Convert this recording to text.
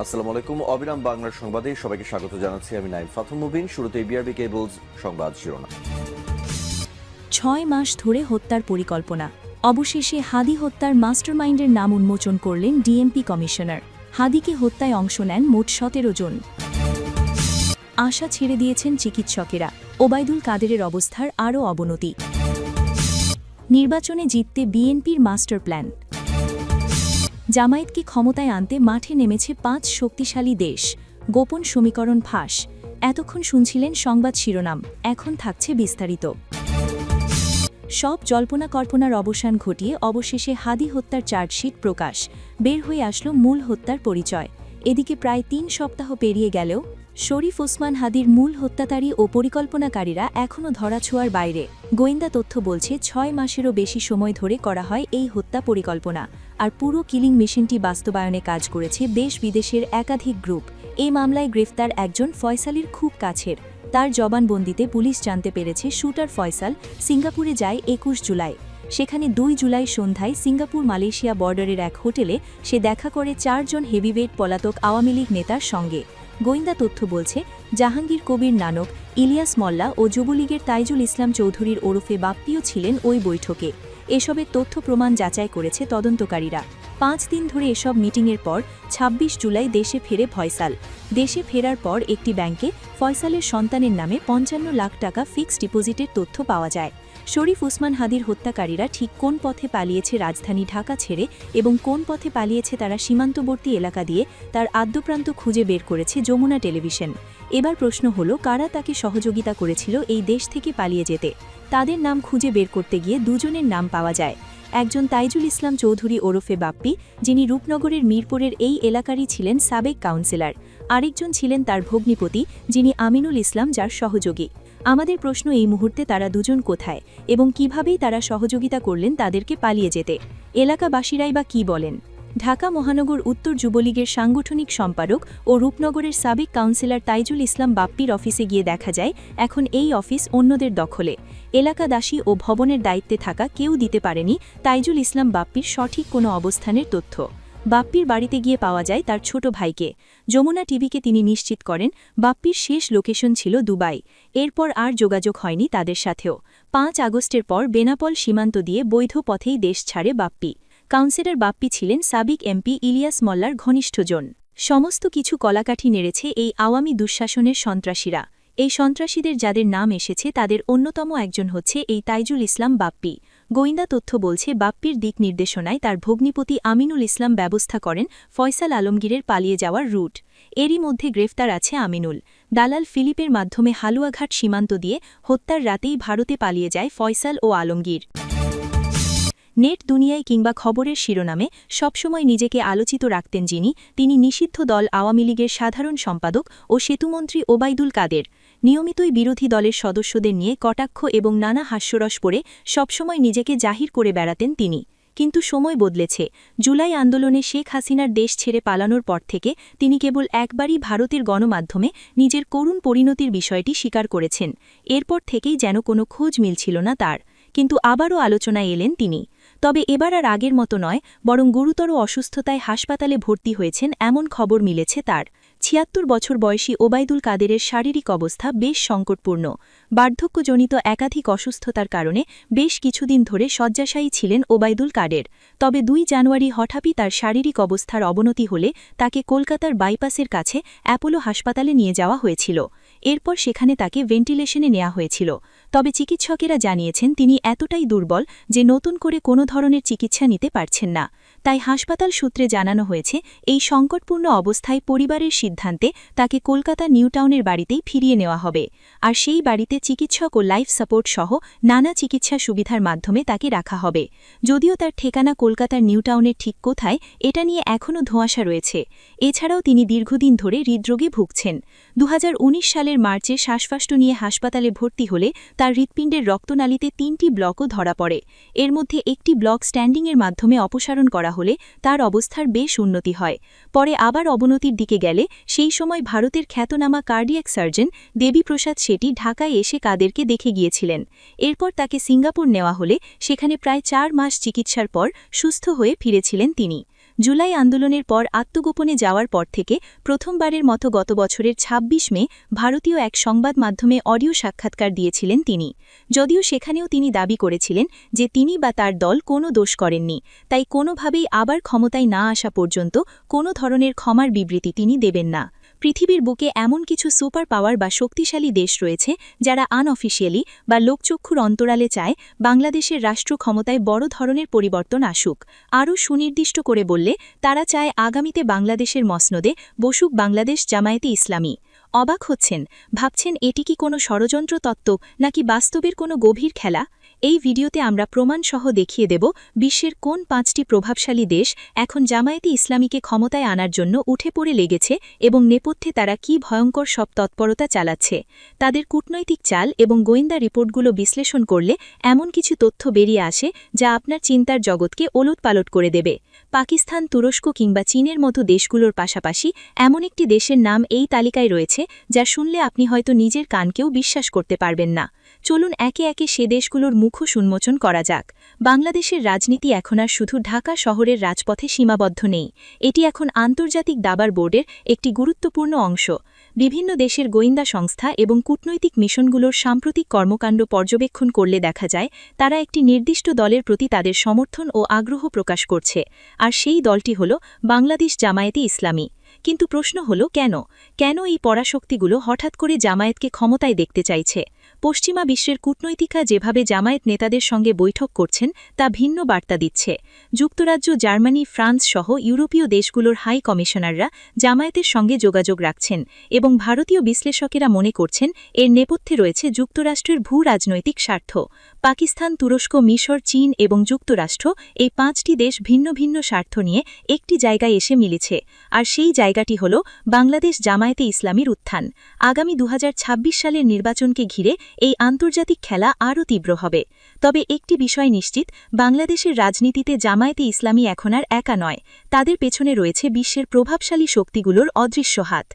আসসালামু আলাইকুম। অবিরাম বাংলার সংবাদে সবাইকে স্বাগত জানাচ্ছি। আমি নাইম ফাথুম মুবিন। শুরুতে বিআরবি কেবলস সংবাদ শিরোনাম। ৬ মাস ধরে হত্যার পরিকল্পনা। অবশেষে হাদি হত্যার মাস্টারমাইন্ডের নাম উন্মোচন করলেন ডিএমপি কমিশনার। হাদিকে হত্যায় অংশ নেন মোট ১৭ জন। আশা ছেড়ে দিয়েছেন চিকিৎসকেরা। ওবায়দুল কাদেরের অবস্থার আরও অবনতি। নির্বাচনে জিততে বিএনপির মাস্টার প্ল্যান। জামায়াতকে ক্ষমতায় আনতে মাঠে নেমেছে ৫ শক্তিশালী দেশ। গোপন সমীকরণ ফাঁস। এতক্ষণ শুনছিলেন সংবাদ শিরোনাম, এখন থাকছে বিস্তারিত। সব জল্পনা কল্পনার অবসান ঘটিয়ে অবশেষে হাদি হত্যার চার্জশিট প্রকাশ। বের হয়ে আসলো মূল হত্যার পরিচয়। এদিকে প্রায় ৩ সপ্তাহ পেরিয়ে গেলেও শরীফ ওসমান হাদির মূল হত্যাকারী ও পরিকল্পনাকারীরা এখনও ধরাছোঁয়ার বাইরে। গোয়েন্দা তথ্য বলছে ৬ মাসেরও বেশি সময় ধরে করা হয় এই হত্যা পরিকল্পনা, আর পুরো কিলিং মেশিনটি বাস্তবায়নে কাজ করেছে দেশ বিদেশের একাধিক গ্রুপ। এই মামলায় গ্রেফতার একজন ফয়সালির খুব কাছের। তার জবানবন্দিতে পুলিশ জানতে পেরেছে শুটার ফয়সাল সিঙ্গাপুরে যায় ২১ জুলাই। সেখানে ২ জুলাই সন্ধ্যায় সিঙ্গাপুর মালয়েশিয়া বর্ডারের এক হোটেলে সে দেখা করে ৪ জন হেভিওয়েট পলাতক আওয়ামী লীগ নেতার সঙ্গে। গোয়েন্দা তথ্য বলছে জাহাঙ্গীর কবির নানক, ইলিয়াস মোল্লা ও যুবলীগের তাইজুল ইসলাম চৌধুরীর ওরফে বাপ্পিও ছিলেন ওই বৈঠকে। এসবের তথ্য প্রমাণ যাচাই করেছে তদন্তকারীরা। ৫ দিন ধরে এসব মিটিংয়ের পর ২৬ জুলাই দেশে ফেরে ফয়সাল। দেশে ফেরার পর একটি ব্যাংকে ফয়সালের সন্তানের নামে ৫৫ লাখ টাকা ফিক্সড ডিপোজিটের তথ্য পাওয়া যায়। শরীফ ওসমান হাদির হত্যাকারীরা ঠিক কোন পথে পালিয়েছে রাজধানী ঢাকা ছেড়ে এবং কোন পথে পালিয়েছে তারা সীমান্তবর্তী এলাকা দিয়ে, তার আদ্যপ্রান্ত খুঁজে বের করেছে যমুনা টেলিভিশন। এবার প্রশ্ন হলো, কারা তাকে সহযোগিতা করেছিল এই দেশ থেকে পালিয়ে যেতে? তাদের নাম খুঁজে বের করতে গিয়ে দুজনের নাম পাওয়া যায়। একজন তাইজুল ইসলাম চৌধুরী ওরফে বাপ্পি, যিনি রূপনগরের মিরপুরের এই এলাকারই ছিলেন সাবেক কাউন্সিলর। আরেকজন ছিলেন তার ভগ্নিপতি, যিনি আমিনুল ইসলাম, যার সহযোগী। আমাদের প্রশ্ন, এই মুহূর্তে তারা দুজন কোথায় এবং কিভাবেই তারা সহযোগিতা করলেন তাদেরকে পালিয়ে যেতে? এলাকাবাসীরাই বা কী বলেন? ঢাকা মহানগর উত্তর যুবলীগের সাংগঠনিক সম্পাদক ও রূপনগরের সাবেক কাউন্সিলর তাইজুল ইসলাম বাপ্পির অফিসে গিয়ে দেখা যায় এখন এই অফিস অন্যদের দখলে। এলাকাদাসী ও ভবনের দায়িত্বে থাকা কেউ দিতে পারেনি তাইজুল ইসলাম বাপ্পির সঠিক কোনো অবস্থানের তথ্য। বাপ্পির বাড়িতে গিয়ে পাওয়া যায় তার ছোট ভাইকে। যমুনা টিভিকে তিনি নিশ্চিত করেন বাপ্পির শেষ লোকেশন ছিল দুবাই। এরপর আর যোগাযোগ হয়নি তাদের সাথেও। ৫ আগস্টের পর বেনাপোল সীমান্ত দিয়ে বৈধ পথেই দেশ ছাড়ে বাপ্পি। কাউন্সিলর বাপ্পি ছিলেন সাবেক এমপি ইলিয়াস মোল্লার ঘনিষ্ঠজন। সমস্ত কিছু কলাকাঠি নেড়েছে এই আওয়ামী দুঃশাসনের সন্ত্রাসীরা। এই সন্ত্রাসীদের যাদের নাম এসেছে তাদের অন্যতম একজন হচ্ছে এই তাইজুল ইসলাম বাপ্পি। গোয়েন্দা তথ্য বলছে বাপ্পির দিক নির্দেশনায় তার ভগ্নিপতি আমিনুল ইসলাম ব্যবস্থা করেন ফয়সাল আলমগীরের পালিয়ে যাওয়ার রুট। এরই মধ্যে গ্রেফতার আছে আমিনুল। দালাল ফিলিপের মাধ্যমে হালুয়াঘাট সীমান্ত দিয়ে হত্যার রাতেই ভারতে পালিয়ে যায় ফয়সাল ও আলমগীর। নেট দুনিয়ায় কিংবা খবরের শিরোনামে সবসময় নিজেকে আলোচিত রাখতেন যিনি, তিনি নিষিদ্ধ দল আওয়ামী লীগের সাধারণ সম্পাদক ও সেতুমন্ত্রী ওবায়দুল কাদের। নিয়মিতই বিরোধী দলের সদস্যদের নিয়ে কটাক্ষ এবং নানা হাস্যরস পড়ে সবসময় নিজেকে জাহির করে বেড়াতেন তিনি। কিন্তু সময় বদলেছে। জুলাই আন্দোলনে শেখ হাসিনার দেশ ছেড়ে পালানোর পর থেকে তিনি কেবল একবারই ভারতের গণমাধ্যমে নিজের করুণ পরিণতির বিষয়টি স্বীকার করেছেন। এরপর থেকেই যেন কোনো খোঁজ মিলছিল না তার। কিন্তু আবারও আলোচনায় এলেন তিনি। তবে এবার আর আগের মতো নয়, বরং গুরুতর অসুস্থতায় হাসপাতালে ভর্তি হয়েছেন এমন খবর মিলেছে তার। ৭৬ বছর বয়সী ওবায়দুল কাদেরের শারীরিক অবস্থা বেশ সংকটপূর্ণ। বার্ধক্যজনিত একাধিক অসুস্থতার কারণে বেশ কিছুদিন ধরে শয্যাশায়ী ছিলেন ওবায়দুল কাদের। তবে ২ জানুয়ারি হঠাৎই তার শারীরিক অবস্থার অবনতি হলে তাকে কলকাতার বাইপাসের কাছে অ্যাপোলো হাসপাতালে নিয়ে যাওয়া হয়েছিল। এরপর সেখানে তাকে ভেন্টিলেশনে নেওয়া হয়েছিল। তবে চিকিৎসকেরা জানিয়েছেন তিনি এতটাই দুর্বল যে নতুন করে কোনো ধরনের চিকিৎসা নিতে পারছেন না। তাই হাসপাতাল সূত্রে জানানো হয়েছে এই সংকটপূর্ণ অবস্থায় পরিবারের সিদ্ধান্তে তাকে কলকাতা নিউটাউনের বাড়িতেই ফিরিয়ে নেওয়া হবে। আর সেই বাড়িতে চিকিৎসক ও লাইফ সাপোর্ট সহ নানা চিকিৎসা সুবিধার মাধ্যমে তাকে রাখা হবে। যদিও তার ঠিকানা কলকাতার নিউটাউনের ঠিক কোথায় এটা নিয়ে এখনও ধোঁয়াশা রয়েছে। এছাড়াও তিনি দীর্ঘদিন ধরে হৃদরোগে ভুগছেন। ২০১৯ সালের মার্চে শ্বাসকষ্ট নিয়ে হাসপাতালে ভর্তি হলে তার হৃৎপিণ্ডের রক্তনালীতে ৩টি ব্লকও ধরা পড়ে। এর মধ্যে একটি ব্লক স্ট্যান্ডিংয়ের মাধ্যমে অপসারণ করা হলে তার অবস্থার বেশ উন্নতি হয়। পরে আবার অবনতির দিকে গেলে সেই সময় ভারতের খ্যাতনামা কার্ডিয়াক সার্জন দেবীপ্রসাদ শেঠি ঢাকায় এসে কাদেরকে দেখে গিয়েছিলেন। এরপর তাকে সিঙ্গাপুর নেওয়া হলে সেখানে প্রায় ৪ মাস চিকিৎসার পর সুস্থ হয়ে ফিরেছিলেন তিনি। জুলাই আন্দোলনের পর আত্মগোপনে যাওয়ার পর থেকে প্রথমবারের মতো গত বছরের ২৬ মে ভারতীয় এক সংবাদ মাধ্যমে অডিও সাক্ষাৎকার দিয়েছিলেন তিনি। যদিও সেখানেও তিনি দাবি করেছিলেন যে তিনি বা তার দল কোনো দোষ করেননি, তাই কোনোভাবেই আবার ক্ষমতায় না আসা পর্যন্ত কোনো ধরনের ক্ষমার বিবৃতি তিনি দেবেন না। পৃথিবীর বুকে এমন কিছু সুপার পাওয়ার বা শক্তিশালী দেশ রয়েছে যারা আনঅফিসিয়ালি বা লোকচক্ষুর অন্তরালে চায় বাংলাদেশের রাষ্ট্র ক্ষমতায় বড় ধরনের পরিবর্তন আসুক। আরও সুনির্দিষ্ট করে বললে তারা চায় আগামীতে বাংলাদেশের মসনদে বসুক বাংলাদেশ জামায়াতে ইসলামী। অবাক হচ্ছেন, ভাবছেন এটি কি কোনো ষড়যন্ত্র তত্ত্ব নাকি বাস্তবের কোনো গভীর খেলা? এই ভিডিওতে আমরা প্রমাণসহ দেখিয়ে দেব বিশ্বের কোন ৫টি প্রভাবশালী দেশ এখন জামায়াতে ইসলামীকে ক্ষমতায় আনার জন্য উঠে পড়ে লেগেছে এবং নেপথ্যে তারা কী ভয়ঙ্কর সব তৎপরতা চালাচ্ছে। তাদের কূটনৈতিক চাল এবং গোয়েন্দা রিপোর্টগুলো বিশ্লেষণ করলে এমন কিছু তথ্য বেরিয়ে আসে যা আপনার চিন্তার জগৎকে ওলটপালট করে দেবে। পাকিস্তান, তুরস্ক কিংবা চীনের মতো দেশগুলোর পাশাপাশি এমন একটি দেশের নাম এই তালিকায় রয়েছে যা শুনলে আপনি হয়তো নিজের কানকেও বিশ্বাস করতে পারবেন না। চলুন একে একে সে দেশগুলোর মুখোশ উন্মোচন করা যাক। বাংলাদেশের রাজনীতি এখন আর শুধু ঢাকা শহরের রাজপথে সীমাবদ্ধ নেই, এটি এখন আন্তর্জাতিক দাবার বোর্ডের একটি গুরুত্বপূর্ণ অংশ। বিভিন্ন দেশের গোয়েন্দা সংস্থা এবং কূটনৈতিক মিশনগুলোর সাম্প্রতিক কর্মকাণ্ড পর্যবেক্ষণ করলে দেখা যায় তারা একটি নির্দিষ্ট দলের প্রতি তাদের সমর্থন ও আগ্রহ প্রকাশ করছে, আর সেই দলটি হল বাংলাদেশ জামায়াতে ইসলামী। কিন্তু প্রশ্ন হল কেন এই পরাশক্তিগুলো হঠাৎ করে জামায়াতকে ক্ষমতায় দেখতে চাইছে? পশ্চিমা বিশ্বের কূটনৈতিকরা যেভাবে জামায়াত নেতাদের সঙ্গে বৈঠক করছেন তা ভিন্ন বার্তা দিচ্ছে। যুক্তরাজ্য, জার্মানি, ফ্রান্স সহ ইউরোপীয় দেশগুলোর হাই কমিশনাররা জামায়াতের সঙ্গে যোগাযোগ রাখছেন এবং ভারতীয় বিশ্লেষকেরা মনে করছেন এর নেপথ্যে রয়েছে যুক্তরাষ্ট্রের ভূ রাজনৈতিক স্বার্থ। পাকিস্তান, তুরস্ক, মিশর, চীন এবং যুক্তরাষ্ট্র এই ৫টি দেশ ভিন্ন ভিন্ন স্বার্থ নিয়ে একটি জায়গায় এসে মিলেছে, আর সেই জায়গাটি হল বাংলাদেশ জামায়াতে ইসলামীর উত্থান। আগামী ২০২৬ সালের নির্বাচনকে ঘিরে এই আন্তর্জাতিক খেলা আরও তীব্র হবে। তবে একটি বিষয় নিশ্চিত, বাংলাদেশের রাজনীতিতে জামায়াতে ইসলামী এখন আর একা নয়, তাদের পেছনে রয়েছে বিশ্বের প্রভাবশালী শক্তিগুলোর অদৃশ্য হাত।